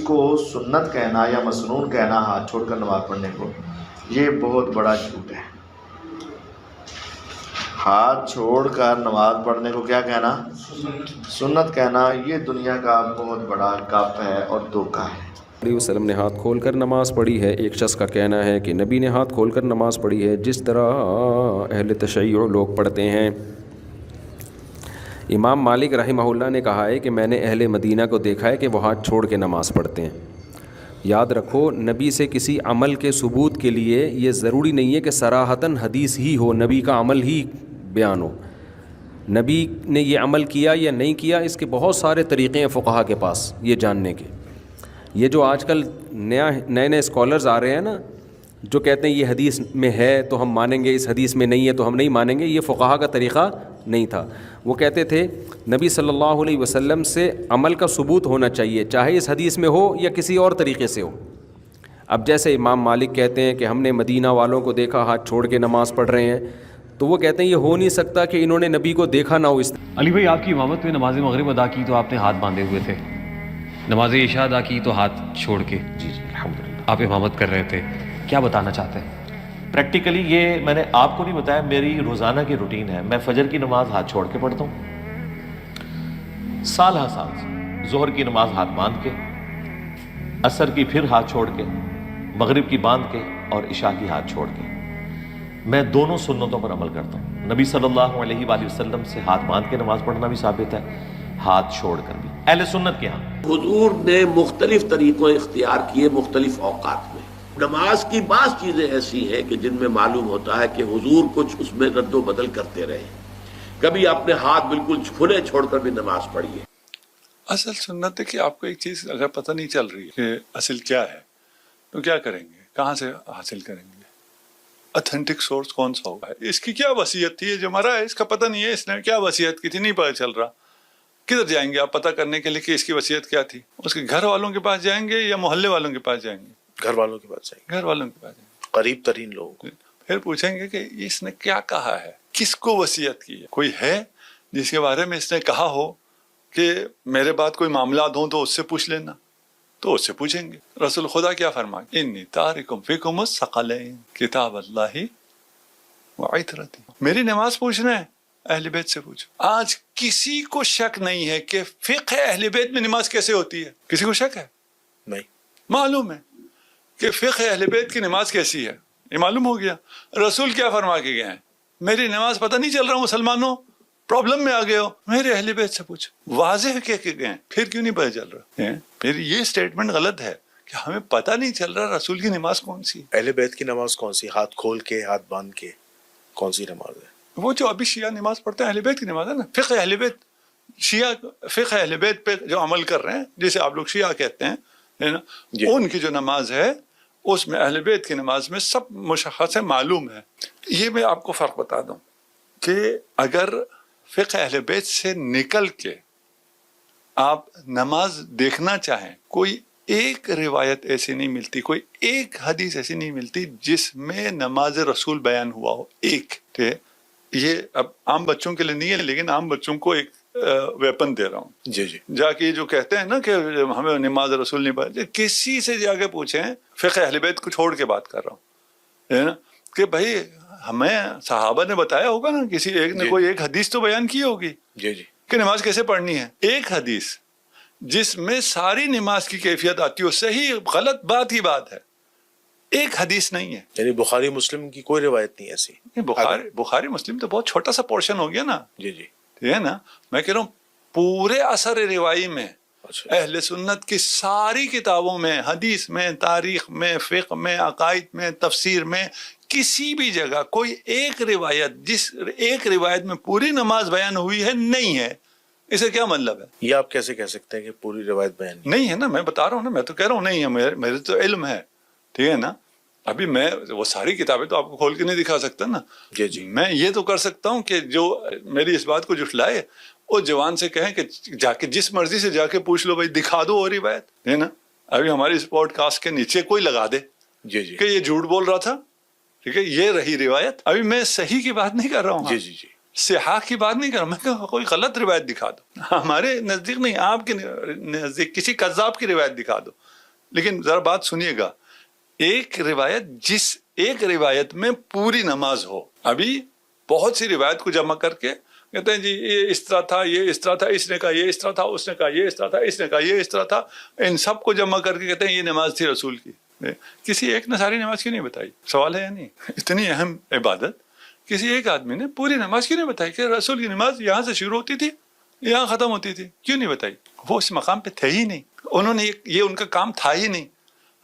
کو سنت کہنا یا مسنون کہنا ہاتھ چھوڑ کر نماز پڑھنے کو، یہ بہت بڑا جھوٹ ہے۔ ہاتھ چھوڑ کر نماز پڑھنے کو کیا کہنا؟ سنت کہنا، یہ دنیا کا بہت بڑا گپ ہے اور دھوکہ ہے۔ علیہ وسلم نے ہاتھ کھول کر نماز پڑھی ہے۔ ایک شخص کا کہنا ہے کہ نبی نے ہاتھ کھول کر نماز پڑھی ہے جس طرح اہل تشیع لوگ پڑھتے ہیں۔ امام مالک رحمہ اللہ نے کہا ہے کہ میں نے اہل مدینہ کو دیکھا ہے کہ وہ ہاتھ چھوڑ کے نماز پڑھتے ہیں۔ یاد رکھو، نبی سے کسی عمل کے ثبوت کے لیے یہ ضروری نہیں ہے کہ صراحتاً حدیث ہی ہو، نبی کا عمل ہی بیان ہو۔ نبی نے یہ عمل کیا یا نہیں کیا، اس کے بہت سارے طریقے ہیں فقہا کے پاس یہ جاننے کے۔ یہ جو آج کل نئے اسکالرز آ رہے ہیں نا، جو کہتے ہیں یہ حدیث میں ہے تو ہم مانیں گے، اس حدیث میں نہیں ہے تو ہم نہیں مانیں گے، یہ فقہا کا طریقہ نہیں تھا۔ وہ کہتے تھے نبی صلی اللہ علیہ وسلم سے عمل کا ثبوت ہونا چاہیے، چاہے اس حدیث میں ہو یا کسی اور طریقے سے ہو۔ اب جیسے امام مالک کہتے ہیں کہ ہم نے مدینہ والوں کو دیکھا ہاتھ چھوڑ کے نماز پڑھ رہے ہیں، تو وہ کہتے ہیں یہ ہو نہیں سکتا کہ انہوں نے نبی کو دیکھا نہ ہو۔ اس علی بھائی، آپ کی امامت میں نماز مغرب ادا کی تو آپ نے ہاتھ باندھے ہوئے تھے، نماز عشاء ادا کی تو ہاتھ چھوڑ کے جی الحمدللہ آپ امامت کر رہے تھے، کیا بتانا چاہتے ہیں؟ پریکٹیکلی یہ میں نے آپ کو نہیں بتایا، میری روزانہ کی روٹین ہے۔ میں فجر کی نماز ہاتھ چھوڑ کے پڑھتا ہوں، سال ہر سال ظہر کی نماز ہاتھ باندھ کے، عصر کی پھر ہاتھ چھوڑ کے، مغرب کی باندھ کے اور عشاء کی ہاتھ چھوڑ کے۔ میں دونوں سنتوں پر عمل کرتا ہوں۔ نبی صلی اللہ علیہ وآلہ وسلم سے ہاتھ باندھ کے نماز پڑھنا بھی ثابت ہے، ہاتھ چھوڑ کر بھی۔ اہل سنت کے ہاں حضور نے مختلف طریقوں اختیار کیے مختلف اوقات میں۔ نماز کی بعض چیزیں ایسی ہیں کہ جن میں معلوم ہوتا ہے کہ حضور کچھ اس میں رد و بدل کرتے رہے، کبھی اپنے ہاتھ بالکل کھلے چھوڑ کر بھی نماز پڑھی ہے۔ اصل سنت ہے کہ آپ کو ایک چیز اگر پتہ نہیں چل رہی ہے کہ اصل کیا ہے تو کیا کریں گے، کہاں سے حاصل کریں گے، اتھینٹک سورس کون سا ہوگا، اس کی کیا وصیت تھی، یہ جو مرا ہے اس کا پتہ نہیں ہے، اس نے کیا وصیت کی تھی نہیں پتہ چل رہا۔ کدھر جائیں گے آپ پتہ کرنے کے لیے کہ اس کی وصیت کیا تھی؟ اس کے گھر والوں کے پاس جائیں گے یا محلے والوں کے پاس جائیں گے؟ گھر والوں کے پاس جائیں گھر والوں کے پاس جائیں گے، گے، قریب ترین لوگوں کو۔ پھر پوچھیں گے کہ اس نے کیا کہا ہے، کس کو وصیت کی ہے، کوئی ہے جس کے بارے میں اس نے کہا ہو کہ میرے بعد کوئی معاملات ہوں تو اس سے پوچھ لینا، تو اس سے پوچھیں گے۔ رسول خدا کیا فرمائے، انی تارکم فیکم الثقلین کتاب اللہ وعطرتی۔ میری نماز پوچھنا ہے، اہل بیت سے پوچھو۔ آج کسی کو شک نہیں ہے کہ فقہ اہل بیت میں نماز کیسے ہوتی ہے، کسی کو شک ہے؟ نہیں، معلوم ہے کہ فقہ اہل بیت کی نماز کیسی ہے، یہ معلوم ہو گیا۔ رسول کیا فرما کے گئے ہیں، میری نماز پتہ نہیں چل رہا، مسلمانوں پرابلم میں آ گئے ہو، میرے اہل بیت سے پوچھو۔ واضح کہہ کے گئے، پھر کیوں نہیں پتہ چل رہا؟ پھر یہ سٹیٹمنٹ غلط ہے کہ ہمیں پتہ نہیں چل رہا رسول کی نماز کون سی۔ اہل بیت کی نماز کون سی، ہاتھ کھول کے ہاتھ باندھ کے کون سی نماز ہے؟ وہ جو ابھی شیعہ نماز پڑھتے ہیں اہل بیت کی نماز ہے نا، فقہ اہل بیت، شیعہ فقہ اہل بیت پہ جو عمل کر رہے ہیں جسے آپ لوگ شیعہ کہتے ہیں، ہے نا، جی۔ ان کی جو نماز ہے اس میں اہل بیت کی نماز میں سب مشخص ہے، معلوم ہے۔ یہ میں آپ کو فرق بتا دوں کہ اگر فقہ اہل بیت سے نکل کے آپ نماز دیکھنا چاہیں، کوئی ایک روایت ایسی نہیں ملتی، کوئی ایک حدیث ایسی نہیں ملتی جس میں نماز رسول بیان ہوا ہو، ایک تھے۔ یہ اب عام بچوں کے لیے نہیں ہے، لیکن عام بچوں کو ایک ویپن دے رہا ہوں۔ جی جی، جا کے جو کہتے ہیں نا کہ ہمیں نماز رسول نہیں پڑھی، کسی سے جا کے پوچھیں، فقہ اہل بیت کو چھوڑ کے بات کر رہا ہوں، ہے نا، کہ بھائی ہمیں صحابہ نے بتایا ہوگا نا، کسی ایک نے کوئی ایک حدیث تو بیان کی ہوگی جی جی، کہ نماز کیسے پڑھنی ہے۔ ایک حدیث جس میں ساری نماز کی کیفیت آتی ہو، صحیح غلط بات ہی بات ہے، ایک حدیث نہیں ہے۔ یعنی بخاری مسلم کی کوئی روایت نہیں ایسی؟ بخاری مسلم تو بہت چھوٹا سا پورشن ہو گیا نا، جی جی، ٹھیک ہے نا، میں کہہ رہا ہوں پورے اثر روائی میں اچھا، اہل سنت کی ساری کتابوں میں، حدیث میں، تاریخ میں، فقہ میں، عقائد میں، تفسیر میں، کسی بھی جگہ کوئی ایک روایت، جس ایک روایت میں پوری نماز بیان ہوئی ہے، نہیں ہے۔ اسے کیا مطلب ہے؟ یہ آپ کیسے کہہ سکتے ہیں کہ پوری روایت بیان نہیں ہے نا، میں بتا رہا ہوں نا، میں تو کہہ رہا ہوں نہیں ہے، میرے تو علم ہے، ٹھیک ہے نا۔ ابھی میں وہ ساری کتابیں تو آپ کو کھول کے نہیں دکھا سکتا نا۔ جی جی، میں یہ تو کر سکتا ہوں کہ جو میری اس بات کو جھٹلائے وہ جوان سے کہیں کہ جا کے جس مرضی سے جا کے پوچھ لو، بھائی دکھا دو وہ روایت، ہے نا۔ ابھی ہماری اس پوڈ کاسٹ کے نیچے کوئی لگا دے جی جی، کہ یہ جھوٹ بول رہا تھا، ٹھیک ہے، یہ رہی روایت۔ ابھی میں صحیح کی بات نہیں کر رہا ہوں، جی جی جی، صحاح کی بات نہیں کر رہا میں کہ کوئی غلط روایت دکھا دو، ہمارے نزدیک نہیں، آپ کے نزدیک کسی قذاب کی روایت دکھا دو. لیکن ذرا بات سنیے گا، ایک روایت میں پوری نماز ہو. ابھی بہت سی روایت کو جمع کر کے کہتے ہیں جی یہ اس طرح تھا، یہ اس طرح تھا، اس نے کہا یہ اس طرح تھا، اس نے کہا یہ اس طرح تھا، اس نے کہا یہ اس طرح تھا، ان سب کو جمع کر کے کہتے ہیں یہ نماز تھی رسول کی. کسی ایک نے ساری نماز کیوں نہیں بتائی؟ سوال ہے یا نہیں؟ اتنی اہم عبادت کسی ایک آدمی نے پوری نماز کیوں نہیں بتائی کہ رسول کی نماز یہاں سے شروع ہوتی تھی یہاں ختم ہوتی تھی؟ کیوں نہیں بتائی؟ وہ اس مقام پہ تھے ہی نہیں، انہوں نے یہ ان کا کام تھا ہی نہیں،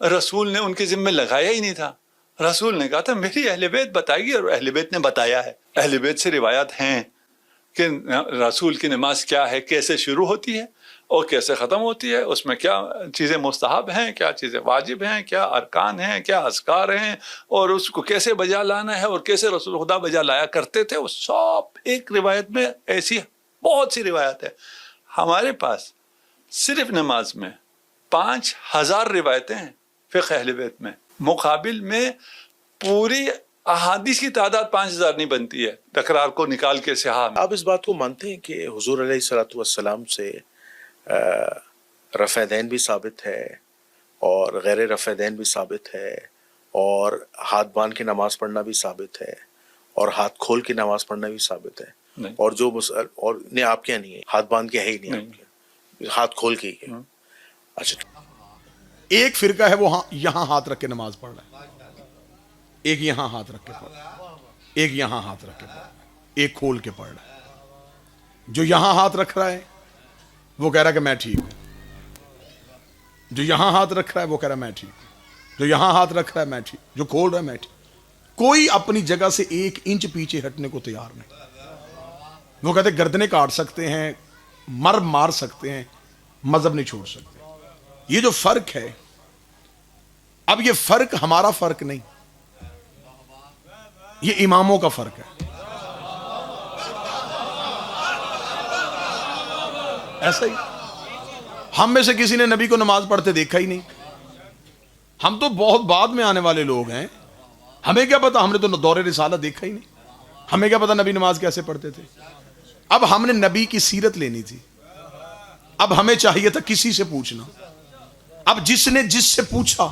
رسول نے ان کے ذمہ لگایا ہی نہیں تھا. رسول نے کہا تھا میری اہل بیت بتائے گی، اور اہل بیت نے بتایا ہے. اہل بیت سے روایات ہیں کہ رسول کی نماز کیا ہے، کیسے شروع ہوتی ہے اور کیسے ختم ہوتی ہے، اس میں کیا چیزیں مستحب ہیں، کیا چیزیں واجب ہیں، کیا ارکان ہیں، کیا اذکار ہیں، اور اس کو کیسے بجا لانا ہے، اور کیسے رسول خدا بجا لایا کرتے تھے. وہ سب ایک روایت میں ایسی بہت سی روایت ہے. ہمارے پاس صرف نماز میں 5000 روایتیں ہیں فقہ اہل بیت میں، مقابل میں پوری احادیث کی تعداد 5000 نہیں بنتی ہے تکرار کو نکال کے صحاح میں. آپ اس بات کو مانتے ہیں کہ حضور علیہ الصلوۃ والسلام سے رفع دین بھی ثابت ہے اور غیر رفع دین بھی ثابت ہے، اور ہاتھ باندھ کے نماز پڑھنا بھی ثابت ہے، اور ہاتھ کھول کے نماز پڑھنا بھی ثابت ہے؟ نہیں. اور جو اور نہیں، آپ کیا نہیں ہے، ہاتھ باندھ کے ہے ہی نہیں، آپ کے ہاتھ کھول کے ہی ہے. اچھا، ایک فرقہ ہے وہ یہاں ہاتھ رکھ کے نماز پڑھ رہا ہے، ایک یہاں ہاتھ رکھ کے پڑھ رہا ہے، ایک یہاں ہاتھ رکھ کے پڑھ رہا ہے، ایک کھول کے پڑھ رہا ہے. جو یہاں ہاتھ رکھ رہا ہے وہ کہہ رہا ہے کہ میں ٹھیک ہوں، جو یہاں ہاتھ رکھ رہا ہے وہ کہہ رہا ہے میں ٹھیک ہوں، جو یہاں ہاتھ رکھ رہا ہے میں ٹھیک، جو کھول رہا ہے میں ٹھیک. کوئی اپنی جگہ سے 1 انچ پیچھے ہٹنے کو تیار نہیں. وہ کہتے ہیں گردنیں کاٹ سکتے ہیں، مار سکتے ہیں، مذہب نہیں چھوڑ سکتے. یہ جو فرق ہے، اب یہ فرق ہمارا فرق نہیں، یہ اماموں کا فرق ہے. ایسا ہی ہم میں سے کسی نے نبی کو نماز پڑھتے دیکھا ہی نہیں. ہم تو بہت بعد میں آنے والے لوگ ہیں، ہمیں کیا پتا، ہم نے تو دور رسالہ دیکھا ہی نہیں، ہمیں کیا پتا نبی نماز کیسے پڑھتے تھے. اب ہم نے نبی کی سیرت لینی تھی، اب ہمیں چاہیے تھا کسی سے پوچھنا. اب جس نے جس سے پوچھا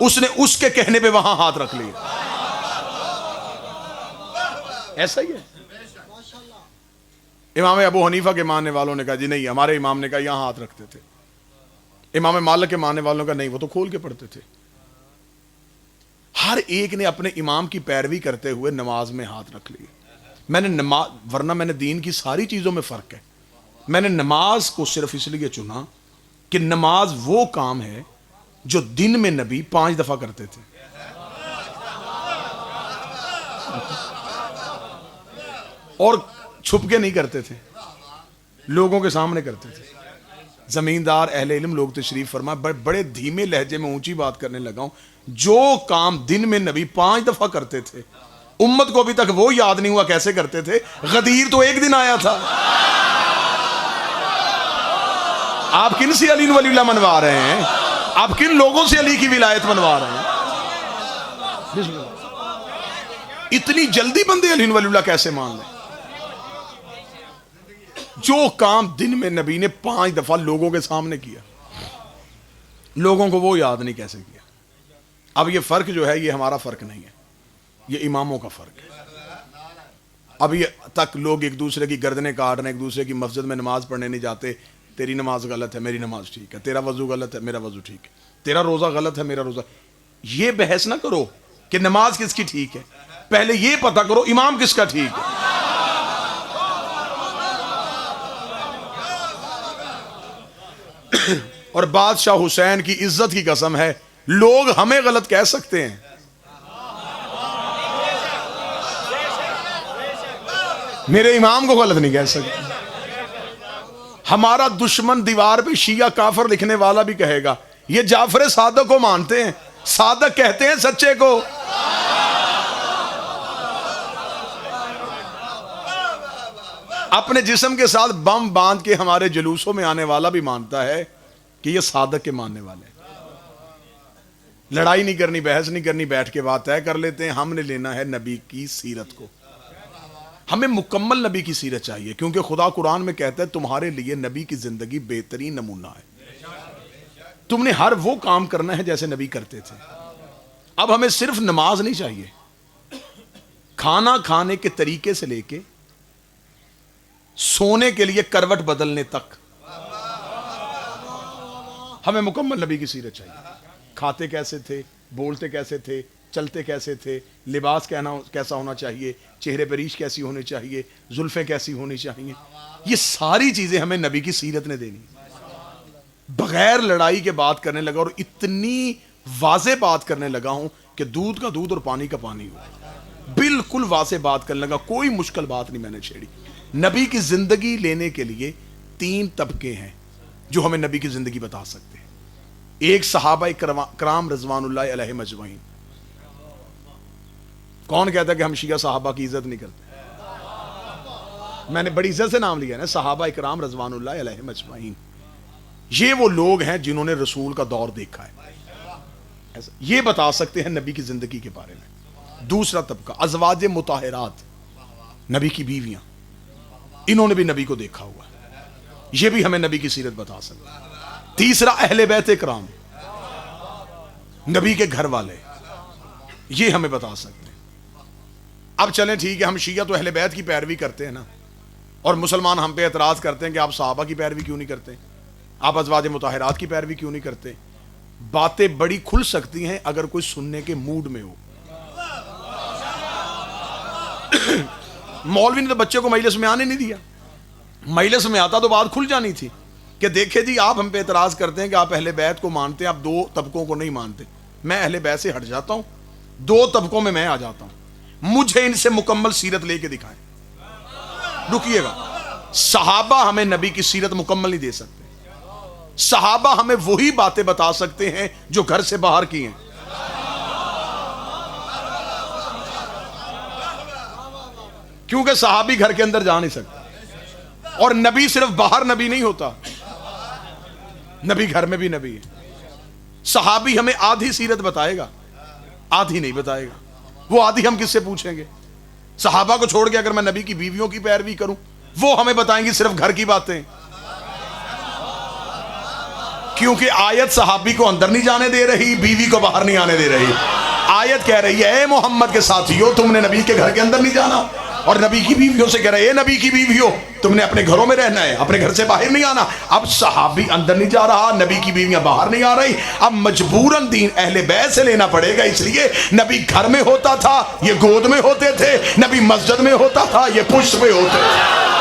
اس نے اس کے کہنے پہ وہاں ہاتھ رکھ لیا. ایسا ہی ہے. امام ابو حنیفہ کے ماننے والوں نے کہا جی نہیں، ہمارے امام نے کہا یہاں ہاتھ رکھتے تھے. امام مالک کے ماننے والوں کا نہیں، وہ تو کھول کے پڑھتے تھے. ہر ایک نے اپنے امام کی پیروی کرتے ہوئے نماز میں ہاتھ رکھ لیے. ورنہ میں نے دین کی ساری چیزوں میں فرق ہے. میں نے نماز کو صرف اس لیے چنا کہ نماز وہ کام ہے جو دن میں نبی 5 دفعہ کرتے تھے، اور چھپ کے نہیں کرتے تھے، لوگوں کے سامنے کرتے تھے. زمیندار اہل علم لوگ تشریف فرما، بڑے دھیمے لہجے میں اونچی بات کرنے لگا ہوں. جو کام دن میں نبی 5 دفعہ کرتے تھے، امت کو ابھی تک وہ یاد نہیں ہوا کیسے کرتے تھے. غدیر تو ایک دن آیا تھا. آپ کن سے علی ولی اللہ منوا رہے ہیں؟ آپ کن لوگوں سے علی کی ولایت منوا رہے ہیں؟ بسم اللہ. اتنی جلدی بندے علی ولی اللہ کیسے مان لیں؟ جو کام دن میں نبی نے 5 دفعہ لوگوں کے سامنے کیا، لوگوں کو وہ یاد نہیں کیسے کیا. اب یہ فرق جو ہے یہ ہمارا فرق نہیں ہے، یہ اماموں کا فرق ہے. ابھی تک لوگ ایک دوسرے کی گردنیں کاٹ رہے ہیں، ایک دوسرے کی مسجد میں نماز پڑھنے نہیں جاتے. تیری نماز غلط ہے، میری نماز ٹھیک ہے. تیرا وضو غلط ہے، میرا وضو ٹھیک ہے. تیرا روزہ غلط ہے، میرا روزہ. یہ بحث نہ کرو کہ نماز کس کی ٹھیک ہے، پہلے یہ پتا کرو امام کس کا ٹھیک ہے. اور بادشاہ حسین کی عزت کی قسم ہے، لوگ ہمیں غلط کہہ سکتے ہیں، میرے امام کو غلط نہیں کہہ سکتے. ہمارا دشمن دیوار پہ شیعہ کافر لکھنے والا بھی کہے گا یہ جعفر صادق کو مانتے ہیں، صادق کہتے ہیں سچے کو. اپنے جسم کے ساتھ بم باندھ کے ہمارے جلوسوں میں آنے والا بھی مانتا ہے کہ یہ صادق کے ماننے والے ہیں. لڑائی نہیں کرنی، بحث نہیں کرنی، بیٹھ کے بات طے کر لیتے ہیں. ہم نے لینا ہے نبی کی سیرت کو. ہمیں مکمل نبی کی سیرت چاہیے، کیونکہ خدا قرآن میں کہتا ہے تمہارے لیے نبی کی زندگی بہترین نمونہ ہے، تم نے ہر وہ کام کرنا ہے جیسے نبی کرتے تھے۔ اب ہمیں صرف نماز نہیں چاہیے، کھانا کھانے کے طریقے سے لے کے سونے کے لیے کروٹ بدلنے تک ہمیں مکمل نبی کی سیرت چاہیے۔ کھاتے کیسے تھے، بولتے کیسے تھے، چلتے کیسے تھے، لباس کیسا ہونا چاہیے، چہرے پر ریش کیسی ہونی چاہیے، زلفیں کیسی ہونی چاہیے، یہ ساری چیزیں ہمیں نبی کی سیرت نے دینی۔ بغیر لڑائی کے بات کرنے لگا، اور اتنی واضح بات کرنے لگا ہوں کہ دودھ کا دودھ اور پانی کا پانی ہو، بالکل واضح بات کرنے لگا، کوئی مشکل بات نہیں میں نے چھیڑی۔ نبی کی زندگی لینے کے لیے 3 طبقے ہیں جو ہمیں نبی کی زندگی بتا سکتے ہیں۔ ایک صحابہ کرام رضوان اللہ علیہ مجمعین۔ کون کہتا ہے کہ ہم شیعہ صحابہ کی عزت نہیں کرتے؟ میں نے بڑی عزت سے نام لیا نا، صحابہ کرام رضوان اللہ علیہ مجمعین۔ یہ وہ لوگ ہیں جنہوں نے رسول کا دور دیکھا ہے، یہ بتا سکتے ہیں نبی کی زندگی کے بارے میں۔ دوسرا طبقہ ازواج مطہرات، نبی کی بیویاں، انہوں نے بھی نبی کو دیکھا ہوا ہے، یہ بھی ہمیں نبی کی سیرت بتا سکتے ہیں۔ تیسرا اہل بیت کرام، نبی کے گھر والے، یہ ہمیں بتا سکتے ہیں۔ اب چلیں ٹھیک ہے، ہم شیعہ تو اہل بیت کی پیروی کرتے ہیں نا، اور مسلمان ہم پہ اعتراض کرتے ہیں کہ آپ صحابہ کی پیروی کیوں نہیں کرتے، آپ ازواج مطہرات کی پیروی کیوں نہیں کرتے۔ باتیں بڑی کھل سکتی ہیں اگر کوئی سننے کے موڈ میں ہو۔ مولوی نے تو بچے کو مجلس میں آنے نہیں دیا، مجلس میں آتا تو بات کھل جانی تھی کہ دیکھیں جی آپ ہم پہ اعتراض کرتے ہیں کہ آپ اہل بیت کو مانتے ہیں، آپ 2 طبقوں کو نہیں مانتے، میں اہل بیت سے ہٹ جاتا ہوں، 2 طبقوں میں میں آ جاتا ہوں، مجھے ان سے مکمل سیرت لے کے دکھائیں۔ رکیے گا، صحابہ ہمیں نبی کی سیرت مکمل نہیں دے سکتے، صحابہ ہمیں وہی باتیں بتا سکتے ہیں جو گھر سے باہر کی ہیں۔ کیونکہ صحابی گھر کے اندر جا نہیں سکتا، اور نبی صرف باہر نبی نہیں ہوتا، نبی گھر میں بھی نبی ہے۔ صحابی ہمیں آدھی سیرت بتائے گا، آدھی نہیں بتائے گا، وہ آدھی ہم کس سے پوچھیں گے؟ صحابہ کو چھوڑ کے اگر میں نبی کی بیویوں کی پیروی کروں، وہ ہمیں بتائیں گی صرف گھر کی باتیں، کیونکہ آیت صحابی کو اندر نہیں جانے دے رہی، بیوی کو باہر نہیں آنے دے رہی۔ آیت کہہ رہی ہے اے محمد کے ساتھیو تم نے نبی کے گھر کے اندر نہیں جانا، اور نبی کی بیویوں سے کہہ رہے اے نبی کی بیویوں تم نے اپنے گھروں میں رہنا ہے، اپنے گھر سے باہر نہیں آنا۔ اب صحابی اندر نہیں جا رہا، نبی کی بیویاں باہر نہیں آ رہی، اب مجبوراً دین اہل بیت سے لینا پڑے گا۔ اس لیے نبی گھر میں ہوتا تھا، یہ گود میں ہوتے تھے، نبی مسجد میں ہوتا تھا، یہ پشت پہ ہوتے تھے۔